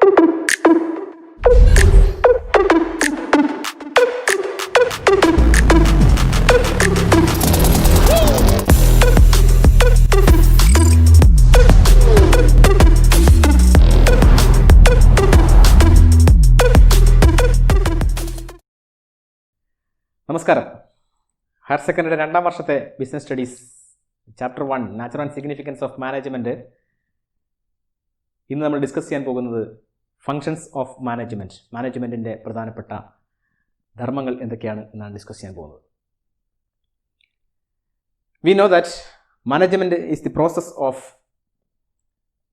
നമസ്കാരം. Higher secondary 2ാം വർഷത്തെ business studies chapter 1 natural and significance of management. ഇന്ന് നമ്മൾ ഡിസ്കസ് ചെയ്യാൻ പോകുന്നത് ഫങ്ഷൻസ് ഓഫ് മാനേജ്മെൻറ്റിൻ്റെ പ്രധാനപ്പെട്ട ധർമ്മങ്ങൾ എന്തൊക്കെയാണ് എന്നാണ് ഡിസ്കസ് ചെയ്യാൻ പോകുന്നത്. We know that management is the process of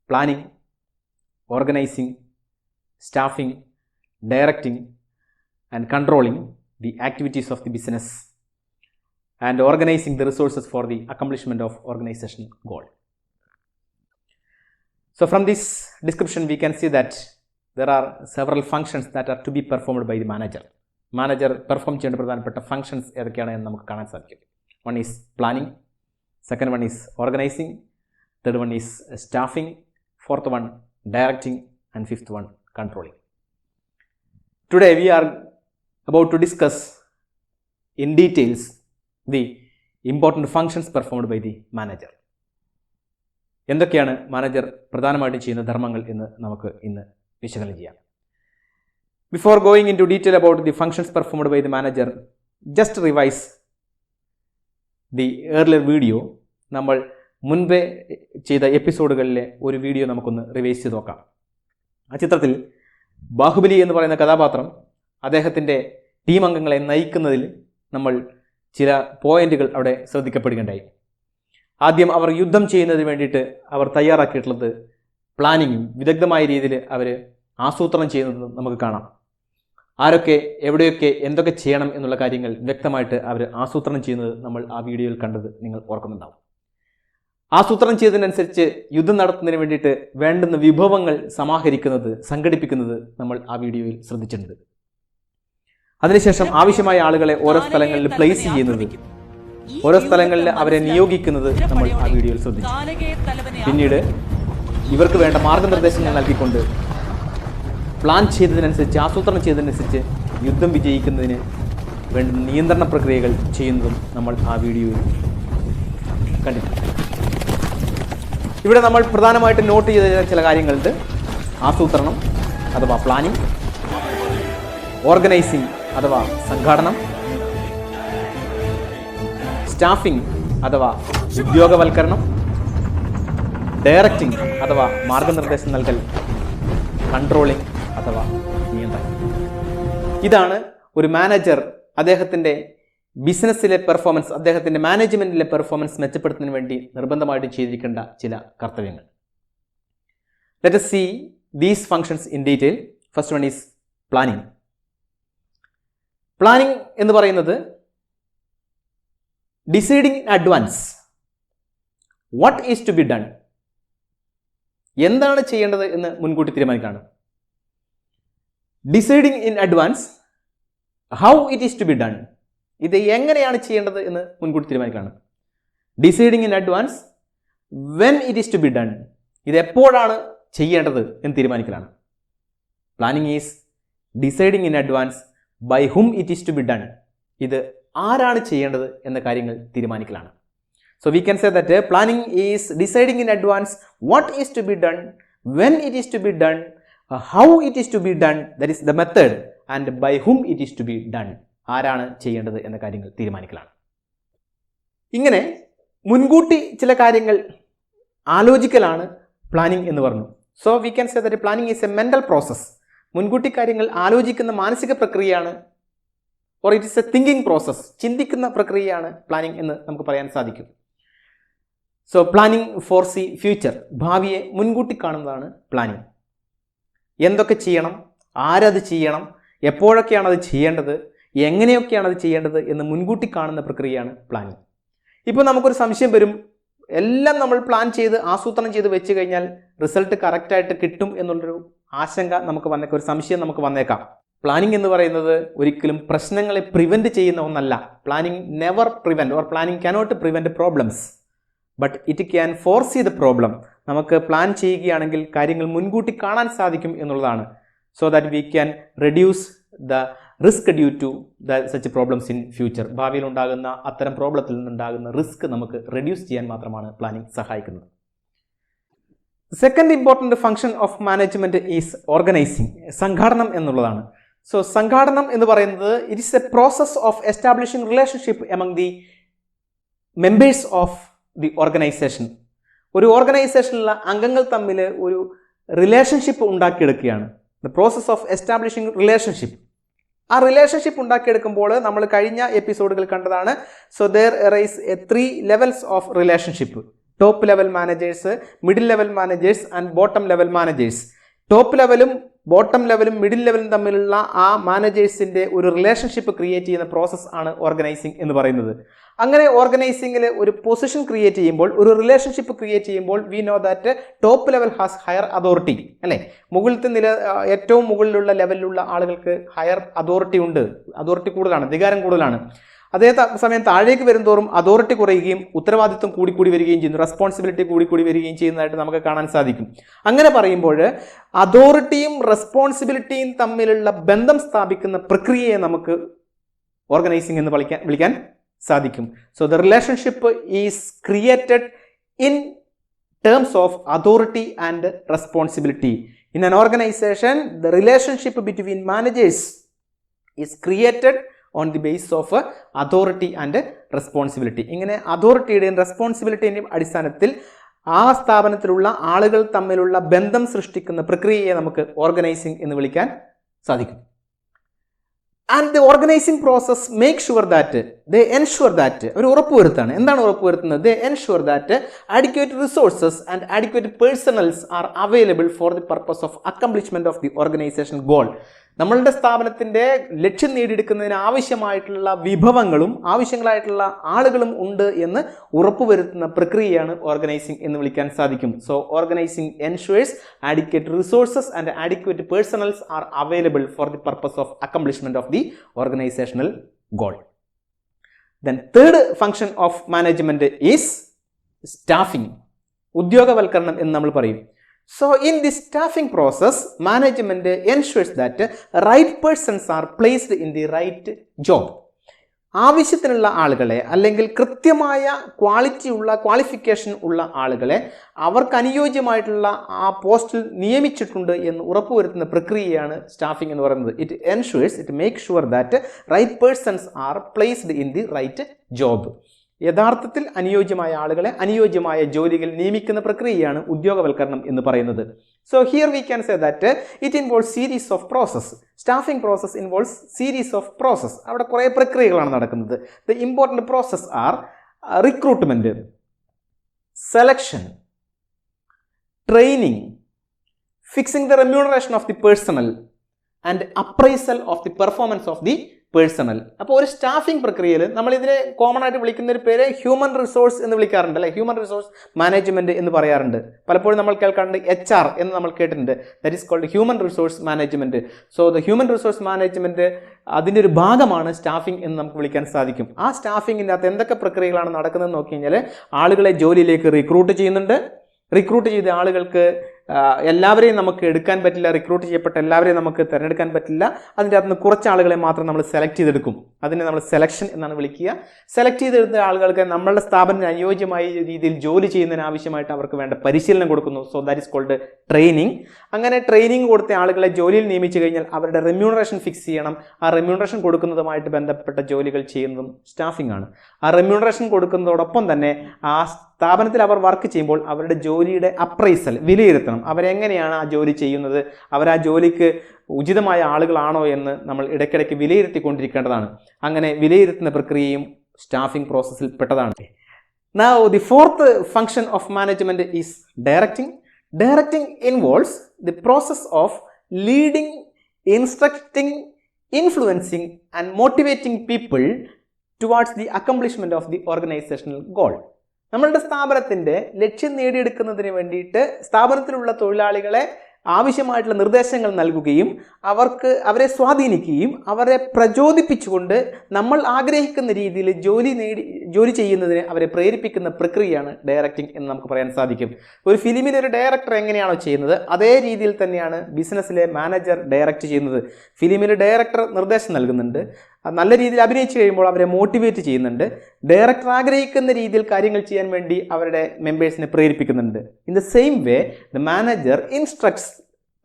planning, organising, staffing, directing and controlling the activities of the business and organizing the resources for the accomplishment of organization goal. So from this description we can see that there are several functions that are to be performed by the manager. Manager perform ചെയ്യേണ്ട പ്രധാനപ്പെട്ട functions ഏതൊക്കെയാണ് എന്ന് നമുക്ക് കാണാൻ സാധിക്കും. One is planning, second one is organizing, third one is staffing, fourth one directing and fifth one controlling. Today we are about to discuss in details the important functions performed by the manager. എന്തൊക്കെയാണ് manager പ്രധാനമായിട്ടും ചെയ്യുന്ന ധർമ്മങ്ങൾ എന്ന് നമുക്ക് ഇന്ന് വിശകലനം ചെയ്യാം. Before going into detail about the functions performed by the manager, just revise the earlier video. നമ്മൾ മുൻപേ ചെയ്ത എപ്പിസോഡുകളിലെ ഒരു വീഡിയോ നമുക്കൊന്ന് റിവൈസ് ചെയ്ത് നോക്കാം. ആ ചിത്രത്തിൽ ബാഹുബലി എന്ന് പറയുന്ന കഥാപാത്രം അദ്ദേഹത്തിൻ്റെ ടീം അംഗങ്ങളെ നയിക്കുന്നതിൽ നമ്മൾ ചില പോയിന്റുകൾ അവിടെ ശ്രദ്ധിക്കപ്പെടുകയുണ്ടായി. ആദ്യം അവർ യുദ്ധം ചെയ്യുന്നതിന് വേണ്ടിയിട്ട് അവർ തയ്യാറാക്കിയിട്ടുള്ളത് പ്ലാനിങ്ങും വിദഗ്ധമായ രീതിയിൽ അവർ ആസൂത്രണം ചെയ്യുന്നതും നമുക്ക് കാണാം. ആരൊക്കെ എവിടെയൊക്കെ എന്തൊക്കെ ചെയ്യണം എന്നുള്ള കാര്യങ്ങൾ വ്യക്തമായിട്ട് അവർ ആസൂത്രണം ചെയ്യുന്നത് നമ്മൾ ആ വീഡിയോയിൽ കണ്ടത് നിങ്ങൾ ഓർക്കുന്നുണ്ടാവും. ആസൂത്രണം ചെയ്തതിനനുസരിച്ച് യുദ്ധം നടത്തുന്നതിന് വേണ്ടിയിട്ട് വേണ്ടുന്ന വിഭവങ്ങൾ സമാഹരിക്കുന്നത്, സംഘടിപ്പിക്കുന്നത് നമ്മൾ ആ വീഡിയോയിൽ ശ്രദ്ധിച്ചിട്ടുണ്ട്. അതിനുശേഷം ആവശ്യമായ ആളുകളെ ഓരോ സ്ഥലങ്ങളിൽ പ്ലേസ് ചെയ്യുന്നത്, ഓരോ സ്ഥലങ്ങളിൽ അവരെ നിയോഗിക്കുന്നത് നമ്മൾ ആ വീഡിയോയിൽ ശ്രദ്ധിച്ചു. പിന്നീട് ഇവർക്ക് വേണ്ട മാർഗനിർദ്ദേശങ്ങൾ നൽകിക്കൊണ്ട് പ്ലാൻ ചെയ്തതിനനുസരിച്ച്, ആസൂത്രണം ചെയ്തതിനനുസരിച്ച് യുദ്ധം വിജയിക്കുന്നതിന് വേണ്ട നിയന്ത്രണ പ്രക്രിയകൾ ചെയ്യുന്നതും നമ്മൾ ആ വീഡിയോയിൽ കണ്ടിട്ടുണ്ട്. ഇവിടെ നമ്മൾ പ്രധാനമായിട്ട് നോട്ട് ചെയ്ത ചില കാര്യങ്ങളുണ്ട്. ആസൂത്രണം അഥവാ പ്ലാനിങ്, ഓർഗനൈസിങ് അഥവാ സംഘാടനം, സ്റ്റാഫിംഗ് അഥവാ ഉദ്യോഗവൽക്കരണം, ഡയറക്റ്റിംഗ് അഥവാ മാർഗനിർദ്ദേശം നൽകൽ, കൺട്രോളിംഗ് അഥവാ നിയന്ത്രണം. ഇതാണ് ഒരു മാനേജർ അദ്ദേഹത്തിൻ്റെ ബിസിനസ്സിലെ പെർഫോമൻസ്, അദ്ദേഹത്തിൻ്റെ മാനേജ്മെൻറ്റിലെ പെർഫോമൻസ് മെച്ചപ്പെടുത്തുന്നതിന് വേണ്ടി നിർബന്ധമായിട്ട് ചെയ്തിരിക്കേണ്ട ചില കർത്തവ്യങ്ങൾ. Let us see these functions in detail. First one is planning. Planning എന്ന് പറയുന്നത് deciding in advance what is to be done, എന്താണ് ചെയ്യേണ്ടത് എന്ന് മുൻകൂട്ടി തീരുമാനിക്കുകയാണ്. Deciding in advance how it is to be done, ഇത് എങ്ങനെയാണ് ചെയ്യേണ്ടത് എന്ന് മുൻകൂട്ടി തീരുമാനിക്കുകയാണ്. Deciding in advance when it is to be done, ഇത് എപ്പോഴാണ് ചെയ്യേണ്ടത് എന്ന് തീരുമാനിക്കലാണ്. Planning is deciding in advance by whom it is to be done, ഇത് ആരാണ് ചെയ്യേണ്ടത് എന്ന കാര്യങ്ങൾ തീരുമാനിക്കലാണ്. So we can say that planning is deciding in advance what is to be done, when it is to be done, how it is to be done, that is the method, and by whom it is to be done, ആരാണ് ചെയ്യേണ്ടത് എന്ന കാര്യങ്ങൾ തീരുമാനിക്കലാണ്. ഇങ്ങനെ മുൻകൂട്ടി ചില കാര്യങ്ങൾ ആലോചിക്കലാണ് planning എന്ന് പറഞ്ഞു. So we can say that planning is A mental process. മുൻകൂട്ടി കാര്യങ്ങൾ ആലോചിക്കുന്ന മാനസിക പ്രക്രിയയാണ്, or it is A thinking process, ചിന്തിക്കുന്ന പ്രക്രിയയാണ് പ്ലാനിങ് എന്ന് നമുക്ക് പറയാൻ സാധിക്കും. So planning four C future, ഭാവിയെ മുൻകൂട്ടി കാണുന്നതാണ് പ്ലാനിങ്. എന്തൊക്കെ ചെയ്യണം, ആരത് ചെയ്യണം, എപ്പോഴൊക്കെയാണ് അത് ചെയ്യേണ്ടത്, എങ്ങനെയൊക്കെയാണ് അത് ചെയ്യേണ്ടത് എന്ന് മുൻകൂട്ടി കാണുന്ന പ്രക്രിയയാണ് പ്ലാനിങ്. ഇപ്പോൾ നമുക്കൊരു സംശയം വരും, എല്ലാം നമ്മൾ പ്ലാൻ ചെയ്ത് ആസൂത്രണം ചെയ്ത് വെച്ച് കഴിഞ്ഞാൽ റിസൾട്ട് കറക്റ്റായിട്ട് കിട്ടും എന്നുള്ളൊരു ആശങ്ക നമുക്ക് വന്നേക്കാം, ഒരു സംശയം നമുക്ക് വന്നേക്കാം. പ്ലാനിങ് എന്ന് പറയുന്നത് ഒരിക്കലും പ്രശ്നങ്ങളെ പ്രിവെൻറ്റ് ചെയ്യുന്ന ഒന്നല്ല. Planning never prevent, or planning cannot prevent problems, but it can foresee the problem. നമുക്ക് പ്ലാൻ ചെയ്യുകയാണെങ്കിൽ കാര്യങ്ങൾ മുൻകൂട്ടി കാണാൻ സാധിക്കും എന്നുള്ളതാണ്. So that we can reduce the risk due to such problems in future. ഭാവിയിൽ ഉണ്ടാകുന്ന അത്തരം പ്രോബ്ലത്തിൽ നിന്നുണ്ടാകുന്ന റിസ്ക് നമുക്ക് റെഡ്യൂസ് ചെയ്യാൻ മാത്രമാണ് പ്ലാനിംഗ് സഹായിക്കുന്നത്. Second important function of management is organising. സംഘാടനം എന്നുള്ളതാണ്. സോ സംഘാടനം എന്ന് പറയുന്നത് it is a process of establishing relationship among the members of the organisation. ഒരു ഓർഗനൈസേഷനിലുള്ള അംഗങ്ങൾ തമ്മിൽ ഒരു റിലേഷൻഷിപ്പ് ഉണ്ടാക്കിയെടുക്കുകയാണ്. The process of establishing relationship. ആ റിലേഷൻഷിപ്പ് ഉണ്ടാക്കിയെടുക്കുമ്പോൾ നമ്മൾ കഴിഞ്ഞ എപ്പിസോഡുകൾ കണ്ടതാണ്. So there arise 3 levels of relationship. Top level managers, middle level managers and bottom level managers. Top ലെവലും ബോട്ടം ലെവലും മിഡിൽ ലെവലും തമ്മിലുള്ള ആ മാനേജേഴ്സിൻ്റെ ഒരു റിലേഷൻഷിപ്പ് ക്രിയേറ്റ് ചെയ്യുന്ന പ്രോസസ്സ് ആണ് ഓർഗനൈസിങ് എന്ന് പറയുന്നത്. അങ്ങനെ ഓർഗനൈസിങ്ങിൽ ഒരു പൊസിഷൻ ക്രിയേറ്റ് ചെയ്യുമ്പോൾ, ഒരു റിലേഷൻഷിപ്പ് ക്രിയേറ്റ് ചെയ്യുമ്പോൾ we know that top level has higher authority, അല്ലേ? മുകളിലത്തെ ഏറ്റവും മുകളിലുള്ള ലെവലിലുള്ള ആളുകൾക്ക് ഹയർ അതോറിറ്റി ഉണ്ട്, അതോറിറ്റി കൂടുതലാണ്, അധികാരം കൂടുതലാണ്. അതേ സമയം താഴേക്ക് വരുന്തോറും അതോറിറ്റി കുറയുകയും ഉത്തരവാദിത്വം കൂടിക്കൂടി വരികയും ചെയ്യുന്നു, റെസ്പോൺസിബിലിറ്റി കൂടിക്കൂടി വരികയും ചെയ്യുന്നതായിട്ട് നമുക്ക് കാണാൻ സാധിക്കും. അങ്ങനെ പറയുമ്പോൾ അതോറിറ്റിയും റെസ്പോൺസിബിലിറ്റിയും തമ്മിലുള്ള ബന്ധം സ്ഥാപിക്കുന്ന പ്രക്രിയയെ നമുക്ക് ഓർഗനൈസിംഗ് എന്ന് വിളിക്കാൻ സാധിക്കും. So the relationship is created in terms of authority and responsibility. In an organisation the relationship between managers is created on the base of authority and responsibility. ഇങ്ങനെ അതോറിറ്റിയുടെയും റെസ്പോൺസിബിലിറ്റിയുടെയും അടിസ്ഥാനത്തിൽ ആ സ്ഥാപനത്തിലുള്ള ആളുകൾ തമ്മിലുള്ള ബന്ധം സൃഷ്ടിക്കുന്ന പ്രക്രിയയെ നമുക്ക് ഓർഗനൈസിംഗ് എന്ന് വിളിക്കാൻ സാധിക്കും. And the organising process make sure that they ensure that, ഒരു ഉറപ്പുവരുത്താണ്. എന്താണ് ഉറപ്പുവരുത്തുന്നത്? They ensure that adequate resources and adequate personnels are available for the purpose of accomplishment of the organization goal. നമ്മളുടെ സ്ഥാപനത്തിൻ്റെ ലക്ഷ്യം നേടിയെടുക്കുന്നതിന് ആവശ്യമായിട്ടുള്ള വിഭവങ്ങളും ആവശ്യങ്ങളായിട്ടുള്ള ആളുകളും ഉണ്ട് എന്ന് ഉറപ്പുവരുത്തുന്ന പ്രക്രിയയാണ് ഓർഗനൈസിംഗ് എന്ന് വിളിക്കാൻ സാധിക്കും. So organising ensures adequate resources and adequate personnels are available for the purpose of accomplishment of the organizational goal. Then third function of management is staffing. ഉദ്യോഗവൽക്കരണം എന്ന് നമ്മൾ പറയും. So in this staffing process, management ensures that right persons are placed in the right job. ആവശ്യത്തിനുള്ള ആളുകളെ അല്ലെങ്കിൽ കൃത്യമായ qualification ഉള്ള ആളുകളെ അവർക്ക് അനുയോജ്യമായിട്ടുള്ള ആ പോസ്റ്റിൽ നിയമിച്ചിട്ടുണ്ട് എന്ന് ഉറപ്പുവരുത്തുന്ന പ്രക്രിയയാണ് സ്റ്റാഫിംഗ് എന്ന് പറയുന്നത്. It make sure that right persons are placed in the right job. യഥാർത്ഥത്തിൽ അനുയോജ്യമായ ആളുകളെ അനുയോജ്യമായ ജോലികൾ നിയമിക്കുന്ന പ്രക്രിയയാണ് ഉദ്യോഗവൽക്കരണം എന്ന് പറയുന്നത്. So here V can say that it involves series of process. Staffing process involves series of process. അവിടെ കുറേ പ്രക്രിയകളാണ് നടക്കുന്നത്. The important process R recruitment, selection, training, fixing the remuneration of the personal and appraisal of the performance of the personal. അപ്പോൾ ഒരു staffing പ്രക്രിയയിൽ നമ്മളിതിനെ common ആയിട്ട് വിളിക്കുന്ന ഒരു പേര് ഹ്യൂമൻ റിസോഴ്സ് എന്ന് വിളിക്കാറുണ്ട്, അല്ലേ? ഹ്യൂമൻ റിസോഴ്സ് മാനേജ്മെൻറ്റ് എന്ന് പറയാറുണ്ട്. പലപ്പോഴും നമ്മൾ കേൾക്കാറുണ്ട് HR എന്ന് നമ്മൾ കേട്ടിട്ടുണ്ട്. That is called human resource management. So the human resource management അതിൻ്റെ ഒരു ഭാഗമാണ് സ്റ്റാഫിംഗ് എന്ന് നമുക്ക് വിളിക്കാൻ സാധിക്കും. ആ സ്റ്റാഫിങ്ങിൻ്റെ അകത്ത് എന്തൊക്കെ പ്രക്രിയകളാണ് നടക്കുന്നതെന്ന് നോക്കി കഴിഞ്ഞാൽ ആളുകളെ ജോലിയിലേക്ക് റിക്രൂട്ട് ചെയ്യുന്നുണ്ട്. റിക്രൂട്ട് ചെയ്ത ആളുകൾക്ക് എല്ലാവരെയും നമുക്ക് എടുക്കാൻ പറ്റില്ല, റിക്രൂട്ട് ചെയ്യപ്പെട്ട എല്ലാവരെയും നമുക്ക് തിരഞ്ഞെടുക്കാൻ പറ്റില്ല. അതിൻ്റെ അകത്ത് നിന്ന് കുറച്ച് ആളുകളെ മാത്രം നമ്മൾ സെലക്ട് ചെയ്തെടുക്കും. അതിനെ നമ്മൾ സെലക്ഷൻ എന്നാണ് വിളിക്കുക. സെലക്ട് ചെയ്തെടുത്ത ആളുകൾക്ക് നമ്മളുടെ സ്ഥാപനത്തിന് അനുയോജ്യമായ രീതിയിൽ ജോലി ചെയ്യുന്നതിന് ആവശ്യമായിട്ട് അവർക്ക് വേണ്ട പരിശീലനം കൊടുക്കുന്നു. So that is called training. അങ്ങനെ ട്രെയിനിങ് കൊടുത്ത ആളുകളെ ജോലിയിൽ നിയമിച്ചു കഴിഞ്ഞാൽ അവരുടെ റെമ്യൂണറേഷൻ ഫിക്സ് ചെയ്യണം. ആ റെമ്യൂണറേഷൻ കൊടുക്കുന്നതുമായിട്ട് ബന്ധപ്പെട്ട ജോലികൾ ചെയ്യുന്നതും സ്റ്റാഫിംഗ് ആണ്. ആ റെമ്യൂണറേഷൻ കൊടുക്കുന്നതോടൊപ്പം തന്നെ ആ സ്ഥാപനത്തിൽ അവർ വർക്ക് ചെയ്യുമ്പോൾ അവരുടെ ജോലിയുടെ അപ്രൈസൽ, വിലയിരുത്തണം. അവരെങ്ങനെയാണ് ആ ജോലി ചെയ്യുന്നത്, അവർ ആ ജോലിക്ക് ഉചിതമായ ആളുകളാണോ എന്ന് നമ്മൾ ഇടയ്ക്കിടയ്ക്ക് വിലയിരുത്തിക്കൊണ്ടിരിക്കേണ്ടതാണ്. അങ്ങനെ വിലയിരുത്തുന്ന പ്രക്രിയയും സ്റ്റാഫിംഗ് പ്രോസസ്സിൽ പെട്ടതാണ്. Now the fourth function of management is directing. Directing involves the process of leading, instructing, influencing and motivating people towards the accomplishment of the organizational goal. നമ്മളുടെ സ്ഥാപനത്തിൻ്റെ ലക്ഷ്യം നേടിയെടുക്കുന്നതിന് വേണ്ടിയിട്ട് സ്ഥാപനത്തിലുള്ള തൊഴിലാളികളെ ആവശ്യമായിട്ടുള്ള നിർദ്ദേശങ്ങൾ നൽകുകയും അവരെ സ്വാധീനിക്കുകയും അവരെ പ്രചോദിപ്പിച്ചുകൊണ്ട് നമ്മൾ ആഗ്രഹിക്കുന്ന രീതിയിൽ ജോലി ചെയ്യുന്നതിന് അവരെ പ്രേരിപ്പിക്കുന്ന പ്രക്രിയയാണ് ഡയറക്റ്റിംഗ് എന്ന് നമുക്ക് പറയാൻ സാധിക്കും. ഒരു ഫിലിമിൽ ഒരു ഡയറക്ടർ എങ്ങനെയാണോ ചെയ്യുന്നത് അതേ രീതിയിൽ തന്നെയാണ് ബിസിനസ്സിലെ മാനേജർ ഡയറക്റ്റ് ചെയ്യുന്നത്. ഫിലിമിൽ ഡയറക്ടർ നിർദ്ദേശം നൽകുന്നുണ്ട്, നല്ല രീതിയിൽ അഭിനയിച്ചു കഴിയുമ്പോൾ അവരെ മോട്ടിവേറ്റ് ചെയ്യുന്നുണ്ട്, ഡയറക്ടർ ആഗ്രഹിക്കുന്ന രീതിയിൽ കാര്യങ്ങൾ ചെയ്യാൻ വേണ്ടി അവരുടെ മെമ്പേഴ്സിനെ പ്രേരിപ്പിക്കുന്നുണ്ട്. In the same way the manager instructs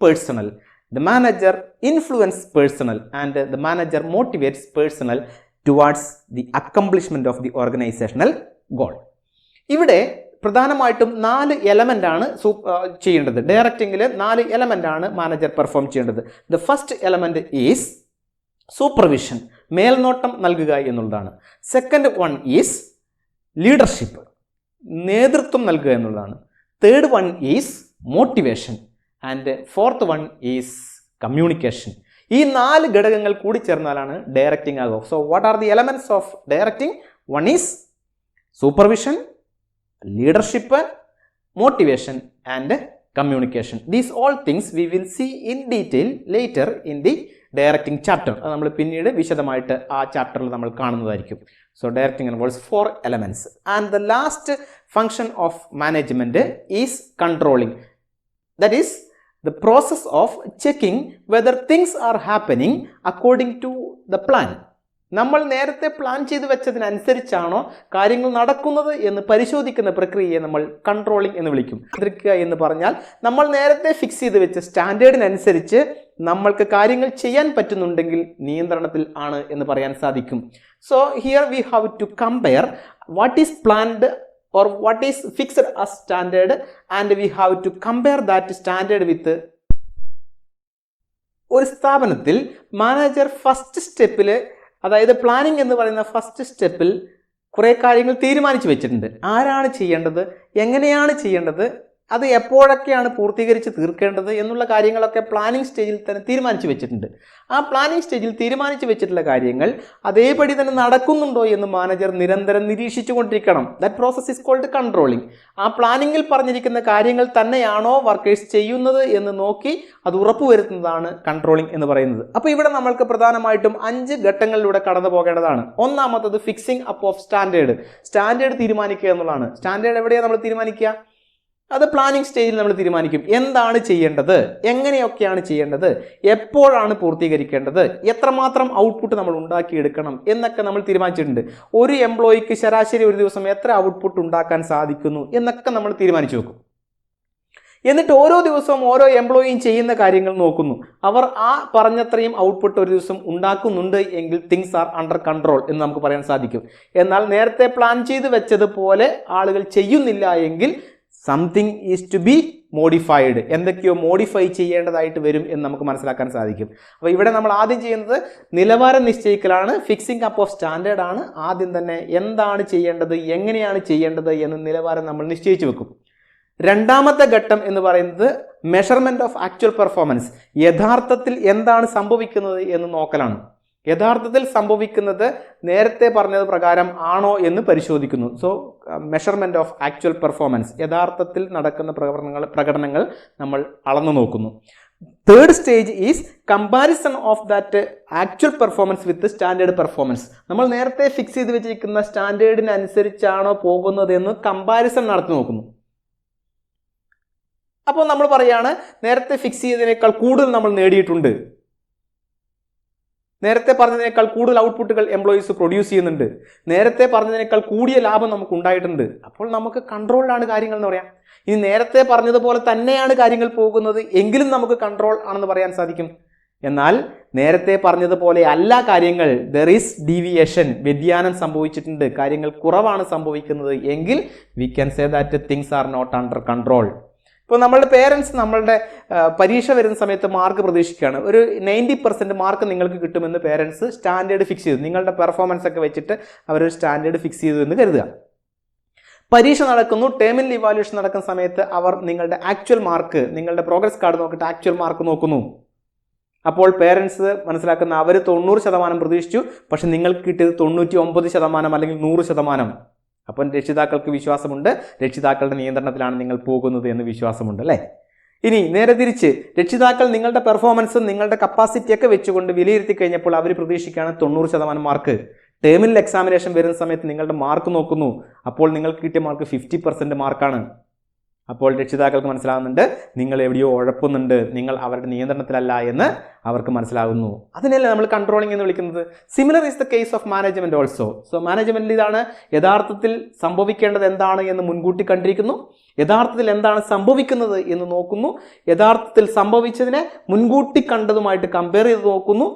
personnel, the manager influence personnel, and the manager motivates personnel towards the accomplishment of the organizational goal. ഇവിടെ പ്രധാനമായിട്ടും 4 എലമെൻ്റ് ആണ് ചെയ്യേണ്ടത്. ഡയറക്റ്റിംഗിൽ 4 എലമെൻ്റ് ആണ് മാനേജർ പെർഫോം ചെയ്യേണ്ടത്. The first element is supervision, മേൽനോട്ടം നൽകുക എന്നുള്ളതാണ്. Second one is leadership, നേതൃത്വം നൽകുക എന്നുള്ളതാണ്. Third one is motivation, and fourth one is communication. ഈ 4 ഘടകങ്ങൾ കൂടി ചേർന്നാലാണ് ഡയറക്റ്റിംഗ് ആകുക. So what are the elements of directing? One is supervision, leadership, motivation and communication. These all things we will see in detail later in the directing chapter. അത് നമ്മൾ പിന്നീട് വിശദമായിട്ട് ആ ചാപ്റ്ററിൽ നമ്മൾ കാണുന്നതായിരിക്കും. So directing involves 4 elements. And the last function of management is controlling. That is the process of checking whether things are happening according to the plan. നമ്മൾ നേരത്തെ പ്ലാൻ ചെയ്ത് വെച്ചതിനനുസരിച്ചാണോ കാര്യങ്ങൾ നടക്കുന്നത് എന്ന് പരിശോധിക്കുന്ന പ്രക്രിയയെ നമ്മൾ കൺട്രോളിംഗ് എന്ന് വിളിക്കും. നിയന്ത്രിക്കുക എന്ന് പറഞ്ഞാൽ നമ്മൾ നേരത്തെ ഫിക്സ് ചെയ്ത് വെച്ച സ്റ്റാൻഡേർഡിനനുസരിച്ച് നമ്മൾക്ക് കാര്യങ്ങൾ ചെയ്യാൻ പറ്റുന്നുണ്ടെങ്കിൽ നിയന്ത്രണത്തിൽ ആണ് എന്ന് പറയാൻ സാധിക്കും. So here we have to compare what is planned or what is fixed as standard, and we have to compare that standard with ഒരു സ്ഥാപനത്തിൽ മാനേജർ ഫസ്റ്റ് സ്റ്റെപ്പിൽ, അതായത് പ്ലാനിംഗ് എന്ന് പറയുന്ന ഫസ്റ്റ് സ്റ്റെപ്പിൽ കുറേ കാര്യങ്ങൾ തീരുമാനിച്ചു വെച്ചിട്ടുണ്ട്. ആരാണ് ചെയ്യേണ്ടത്, എങ്ങനെയാണ് ചെയ്യേണ്ടത്, അത് എപ്പോഴൊക്കെയാണ് പൂർത്തീകരിച്ച് തീർക്കേണ്ടത് എന്നുള്ള കാര്യങ്ങളൊക്കെ പ്ലാനിംഗ് സ്റ്റേജിൽ തന്നെ തീരുമാനിച്ചു വെച്ചിട്ടുണ്ട്. ആ പ്ലാനിംഗ് സ്റ്റേജിൽ തീരുമാനിച്ചു വെച്ചിട്ടുള്ള കാര്യങ്ങൾ അതേപടി തന്നെ നടക്കുന്നുണ്ടോ എന്ന് മാനേജർ നിരന്തരം നിരീക്ഷിച്ചു കൊണ്ടിരിക്കണം. That process is called controlling. ആ പ്ലാനിങ്ങിൽ പറഞ്ഞിരിക്കുന്ന കാര്യങ്ങൾ തന്നെയാണോ വർക്കേഴ്സ് ചെയ്യുന്നത് എന്ന് നോക്കി അത് ഉറപ്പുവരുത്തുന്നതാണ് കൺട്രോളിംഗ് എന്ന് പറയുന്നത്. അപ്പോൾ ഇവിടെ നമ്മൾക്ക് പ്രധാനമായിട്ടും 5 ഘട്ടങ്ങളിലൂടെ കടന്നു പോകേണ്ടതാണ്. ഒന്നാമത്തത് fixing up of standard. Standard തീരുമാനിക്കുക എന്നുള്ളതാണ്. സ്റ്റാൻഡേർഡ് എവിടെയാണ് നമ്മൾ തീരുമാനിക്കുക? അത് പ്ലാനിംഗ് സ്റ്റേജിൽ നമ്മൾ തീരുമാനിക്കും. എന്താണ് ചെയ്യേണ്ടത്, എങ്ങനെയൊക്കെയാണ് ചെയ്യേണ്ടത്, എപ്പോഴാണ് പൂർത്തീകരിക്കേണ്ടത്, എത്രമാത്രം ഔട്ട്പുട്ട് നമ്മൾ ഉണ്ടാക്കിയെടുക്കണം എന്നൊക്കെ നമ്മൾ തീരുമാനിച്ചിട്ടുണ്ട്. ഒരു എംപ്ലോയിക്ക് ശരാശരി ഒരു ദിവസം എത്ര ഔട്ട്പുട്ട് ഉണ്ടാക്കാൻ സാധിക്കുന്നു എന്നൊക്കെ നമ്മൾ തീരുമാനിച്ചു വെക്കും. എന്നിട്ട് ഓരോ ദിവസവും ഓരോ എംപ്ലോയിയും ചെയ്യുന്ന കാര്യങ്ങൾ നോക്കുന്നു. അവർ ആ പറഞ്ഞത്രയും ഔട്ട്പുട്ട് ഒരു ദിവസം ഉണ്ടാക്കുന്നുണ്ട് എങ്കിൽ തിങ്സ് ആർ അണ്ടർ കൺട്രോൾ എന്ന് നമുക്ക് പറയാൻ സാധിക്കും. എന്നാൽ നേരത്തെ പ്ലാൻ ചെയ്ത് വെച്ചതുപോലെ ആളുകൾ ചെയ്യുന്നില്ല എങ്കിൽ something is to be modified, എന്തൊക്കെയോ മോഡിഫൈ ചെയ്യേണ്ടതായിട്ട് വരും എന്ന് നമുക്ക് മനസ്സിലാക്കാൻ സാധിക്കും. അപ്പോൾ ഇവിടെ നമ്മൾ ആദ്യം ചെയ്യുന്നത് നിലവാരം നിശ്ചയിക്കലാണ്. ഫിക്സിംഗ് അപ്പ് ഓഫ് സ്റ്റാൻഡേർഡ് ആണ്. ആദ്യം തന്നെ എന്താണ് ചെയ്യേണ്ടത്, എങ്ങനെയാണ് ചെയ്യേണ്ടത് എന്ന് നിലവാരം നമ്മൾ നിശ്ചയിച്ചു വെക്കും. രണ്ടാമത്തെ ഘട്ടം എന്ന് പറയുന്നത് മെഷർമെന്റ് ഓഫ് ആക്ച്വൽ പെർഫോമൻസ്. യഥാർത്ഥത്തിൽ എന്താണ് സംഭവിക്കുന്നത് എന്ന് നോക്കലാണ്. യഥാർത്ഥത്തിൽ സംഭവിക്കുന്നത് നേരത്തെ പറഞ്ഞത് പ്രകാരം ആണോ എന്ന് പരിശോധിക്കുന്നു. So measurement of actual performance, യഥാർത്ഥത്തിൽ നടക്കുന്ന പ്രകടനങ്ങൾ നമ്മൾ അളന്നു നോക്കുന്നു. Third stage is comparison of that actual performance with standard performance. നമ്മൾ നേരത്തെ ഫിക്സ് ചെയ്ത് വെച്ചിരിക്കുന്ന സ്റ്റാൻഡേർഡിനനുസരിച്ചാണോ പോകുന്നതെന്ന് കമ്പാരിസൺ നടത്തി നോക്കുന്നു. അപ്പോൾ നമ്മൾ പറയാണ് നേരത്തെ ഫിക്സ് ചെയ്തതിനേക്കാൾ കൂടുതൽ നമ്മൾ നേടിയിട്ടുണ്ട്, നേരത്തെ പറഞ്ഞതിനേക്കാൾ കൂടുതൽ ഔട്ട്പുട്ടുകൾ എംപ്ലോയീസ് പ്രൊഡ്യൂസ് ചെയ്യുന്നുണ്ട്, നേരത്തെ പറഞ്ഞതിനേക്കാൾ കൂടിയ ലാഭം നമുക്ക് ഉണ്ടായിട്ടുണ്ട്. അപ്പോൾ നമുക്ക് കൺട്രോളിലാണ് കാര്യങ്ങൾ എന്ന് പറയാം. ഇനി നേരത്തെ പറഞ്ഞതുപോലെ തന്നെയാണ് കാര്യങ്ങൾ പോകുന്നത് എങ്കിലും നമുക്ക് കൺട്രോൾ ആണെന്ന് പറയാൻ സാധിക്കും. എന്നാൽ നേരത്തെ പറഞ്ഞതുപോലെ അല്ല കാര്യങ്ങൾ, ദർ ഈസ് ഡീവിയേഷൻ, വ്യതിയാനം സംഭവിച്ചിട്ടുണ്ട്, കാര്യങ്ങൾ കുറവാണ് സംഭവിക്കുന്നത് എങ്കിൽ we can say that things are not under control. ഇപ്പോൾ നമ്മളുടെ പേരൻസ് നമ്മളുടെ പരീക്ഷ വരുന്ന സമയത്ത് മാർക്ക് പ്രതീക്ഷിക്കുകയാണ്. ഒരു 90% മാർക്ക് നിങ്ങൾക്ക് കിട്ടുമെന്ന് പേരൻസ് സ്റ്റാൻഡേർഡ് ഫിക്സ് ചെയ്തു. നിങ്ങളുടെ പെർഫോമൻസ് ഒക്കെ വെച്ചിട്ട് അവരൊരു സ്റ്റാൻഡേർഡ് ഫിക്സ് ചെയ്തു എന്ന് കരുതുക. പരീക്ഷ നടക്കുന്നു, ടേമിനൽ ഇവാലുവേഷൻ നടക്കുന്ന സമയത്ത് അവർ നിങ്ങളുടെ ആക്ച്വൽ മാർക്ക്, നിങ്ങളുടെ പ്രോഗ്രസ് കാർഡ് നോക്കിയിട്ട് ആക്ച്വൽ മാർക്ക് നോക്കുന്നു. അപ്പോൾ പേരൻസ് മനസ്സിലാക്കുന്ന അവർ 90% പ്രതീക്ഷിച്ചു, പക്ഷെ നിങ്ങൾക്ക് കിട്ടിയത് 99% അല്ലെങ്കിൽ 100%. അപ്പം രക്ഷിതാക്കൾക്ക് വിശ്വാസമുണ്ട്, രക്ഷിതാക്കളുടെ നിയന്ത്രണത്തിലാണ് നിങ്ങൾ പോകുന്നത് എന്ന് വിശ്വാസമുണ്ട് അല്ലേ. ഇനി നേരെ തിരിച്ച് രക്ഷിതാക്കൾ നിങ്ങളുടെ പെർഫോമൻസും നിങ്ങളുടെ കപ്പാസിറ്റിയൊക്കെ വെച്ചുകൊണ്ട് വിലയിരുത്തി കഴിഞ്ഞപ്പോൾ അവർ പ്രതീക്ഷിക്കുകയാണ് 90% മാർക്ക്. ടേമിനൽ എക്സാമിനേഷൻ വരുന്ന സമയത്ത് നിങ്ങളുടെ മാർക്ക് നോക്കുന്നു, അപ്പോൾ നിങ്ങൾക്ക് കിട്ടിയ മാർക്ക് 50% മാർക്കാണ്. അപ്പോൾ രക്ഷിതാക്കൾക്ക് മനസ്സിലാകുന്നുണ്ട് നിങ്ങൾ എവിടെയോ ഉഴപ്പുന്നുണ്ട്, നിങ്ങൾ അവരുടെ നിയന്ത്രണത്തിലല്ല എന്ന് അവർക്ക് മനസ്സിലാകുന്നു. അതിനല്ലേ നമ്മൾ കൺട്രോളിംഗ് എന്ന് വിളിക്കുന്നത്. Similar is the case of management also. So മാനേജ്മെന്റിൽ ഇതാണ്, യഥാർത്ഥത്തിൽ സംഭവിക്കേണ്ടത് എന്താണ് എന്ന് മുൻകൂട്ടി കണ്ടിരിക്കുന്നു, യഥാർത്ഥത്തിൽ എന്താണ് സംഭവിക്കുന്നത് എന്ന് നോക്കുന്നു, യഥാർത്ഥത്തിൽ സംഭവിച്ചതിനെ മുൻകൂട്ടി കണ്ടതുമായിട്ട് കമ്പയർ ചെയ്ത് നോക്കുന്നു.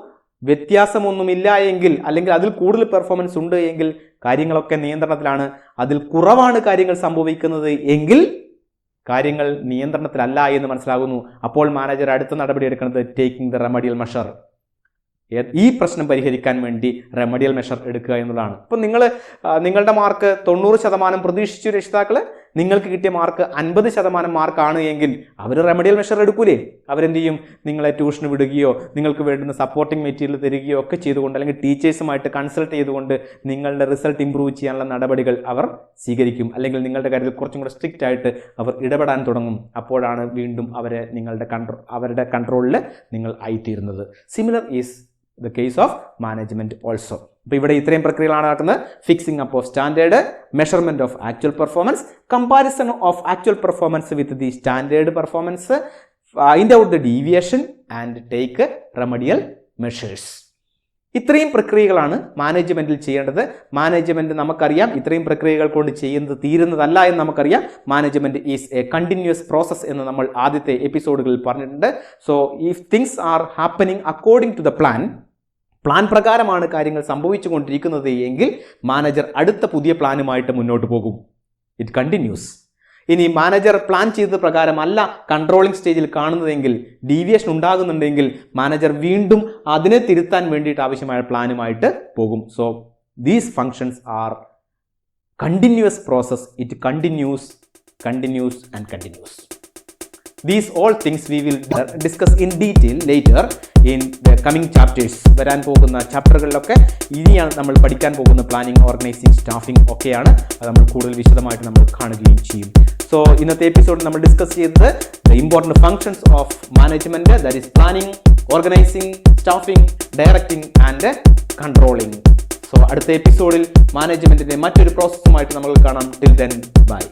വ്യത്യാസമൊന്നുമില്ല എങ്കിൽ, അല്ലെങ്കിൽ അതിൽ കൂടുതൽ പെർഫോമൻസ് ഉണ്ട് എങ്കിൽ കാര്യങ്ങളൊക്കെ നിയന്ത്രണത്തിലാണ്. അതിൽ കുറവാണ് കാര്യങ്ങൾ സംഭവിക്കുന്നത് എങ്കിൽ കാര്യങ്ങൾ നിയന്ത്രണത്തിലല്ല എന്ന് മനസ്സിലാകുന്നു. അപ്പോൾ മാനേജർ അടുത്ത നടപടി എടുക്കുന്നത് ടേക്കിംഗ് ദ റെമഡിയൽ മെഷർ. ഈ പ്രശ്നം പരിഹരിക്കാൻ വേണ്ടി റെമഡിയൽ മെഷർ എടുക്കുക എന്നുള്ളതാണ്. ഇപ്പം നിങ്ങളുടെ മാർക്ക് 90% പ്രതീക്ഷിച്ചു രക്ഷിതാക്കൾ, നിങ്ങൾക്ക് കിട്ടിയ മാർക്ക് 50% മാർക്കാണ് എങ്കിൽ അവർ റെമഡിയൽ മെഷർ എടുക്കൂലേ? അവരെന്ത് ചെയ്യും? നിങ്ങളെ ട്യൂഷന് വിടുകയോ നിങ്ങൾക്ക് വേണ്ടുന്ന സപ്പോർട്ടിംഗ് മെറ്റീരിയൽ തരികയോ ഒക്കെ ചെയ്തുകൊണ്ട്, അല്ലെങ്കിൽ ടീച്ചേഴ്സുമായിട്ട് കൺസൾട്ട് ചെയ്തുകൊണ്ട് നിങ്ങളുടെ റിസൾട്ട് ഇംപ്രൂവ് ചെയ്യാനുള്ള നടപടികൾ അവർ സ്വീകരിക്കും. അല്ലെങ്കിൽ നിങ്ങളുടെ കാര്യത്തിൽ കുറച്ചും കൂടെ സ്ട്രിക്റ്റ് ആയിട്ട് അവർ ഇടപെടാൻ തുടങ്ങും. അപ്പോഴാണ് വീണ്ടും അവരുടെ കൺട്രോളിൽ നിങ്ങൾ ആയിത്തീരുന്നത്. Similar is the case of management also. അപ്പോൾ ഇവിടെ ഇത്രയും പ്രക്രിയകളാണ് നടക്കുന്നത്. Fixing up of standard, measurement of actual performance, comparison of actual performance with the standard performance, find out the deviation and take remedial measures. ഇത്രയും പ്രക്രിയകളാണ് മാനേജ്മെന്റിൽ ചെയ്യേണ്ടത്. Management നമുക്കറിയാം ഇത്രയും പ്രക്രിയകൾ കൊണ്ട് ചെയ്യുന്നത് തീരുന്നതല്ല എന്ന് നമുക്കറിയാം. Management is a continuous process എന്ന് നമ്മൾ ആദ്യത്തെ എപ്പിസോഡുകളിൽ പറഞ്ഞിട്ടുണ്ട്. So if things are happening according to the plan പ്രകാരമാണ് കാര്യങ്ങൾ സംഭവിച്ചു കൊണ്ടിരിക്കുന്നത് എങ്കിൽ മാനേജർ അടുത്ത പുതിയ പ്ലാനുമായിട്ട് മുന്നോട്ട് പോകും. It continuous. ഇനി മാനേജർ പ്ലാൻ ചെയ്ത പ്രകാരമല്ല കൺട്രോളിംഗ് സ്റ്റേജിൽ കാണുന്നതെങ്കിൽ, ഡീവിയേഷൻ ഉണ്ടാകുന്നുണ്ടെങ്കിൽ മാനേജർ വീണ്ടും അതിനെ തിരുത്താൻ വേണ്ടിയിട്ട് ആവശ്യമായ പ്ലാനുമായിട്ട് പോകും. So these functions are continuous process. It continuous and continues. These all things we will discuss in detail later in the coming chapters. വരാൻ പോകുന്ന ചാപ്റ്ററുകളിലൊക്കെ ഇനിയാണ് നമ്മൾ പഠിക്കാൻ പോകുന്ന പ്ലാനിംഗ്, ഓർഗനൈസിംഗ്, സ്റ്റാഫിംഗ് ഒക്കെയാണ്. അത് നമ്മൾ കൂടുതൽ വിശദമായിട്ട് നമ്മൾ കാണുകയും ചെയ്യും. സോ ഇന്നത്തെ എപ്പിസോഡ് നമ്മൾ ഡിസ്കസ് ചെയ്തത് the important functions of management, that is planning, organizing, staffing, directing and controlling. So അടുത്ത എപ്പിസോഡിൽ മാനേജ്മെന്റിന്റെ മറ്റൊരു പ്രോസസ്സുമായിട്ട് നമ്മൾ കാണാം. Till then bye.